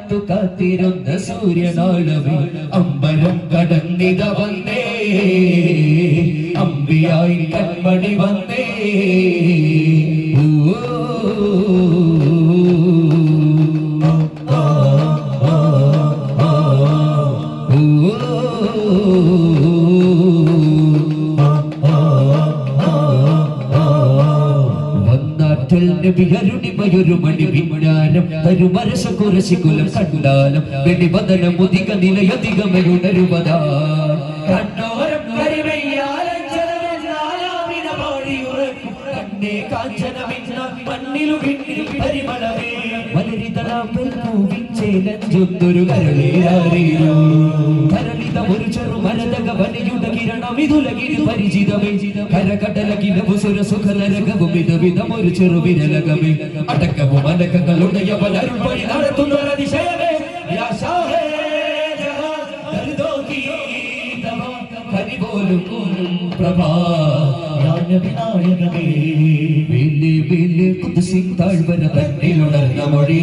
കാത്തു കാത്തിരുന്ന സൂര്യനാളവേ അമ്പരം കടന്നിത വന്നേ അമ്പിയായി കൺമണി വന്നേ ഒരു മണി വിജ്ഞാനം തരുമരസ കുറശികുലം കണ്ടാലം വെടിപതനം മുതിക നിലയധികമയുണരുവതാ കണ്ണോരം കണ്ണേ കാഞ്ചനമിന്ന മണ്ണിലു പിന്നിൽ പരിമളമേ മലരിതരാമ്പൂവിച്ചേലഞ്ചൊന്നൊരു കരളേരാറിയോ കരളിതമൊരു ചെറു മരതക വനയുടെ കിരണമിതുലകിൽ പരിചിതമേ കരകടലകിലവു സുരസുഖനരകവും വിധവിധമൊരു ചെറു വിരലകമേ അടക്കവും അനക്കങ്ങളുടയ പലരുൾ വഴി നടത്തുന്നൊരതിശയമേ കരിപോലും പ്രഭാ വിനായകമേ വില്ല് വില്ല് കുതിസിൻ താഴ്വര തന്നിലുണർന്ന മൊഴി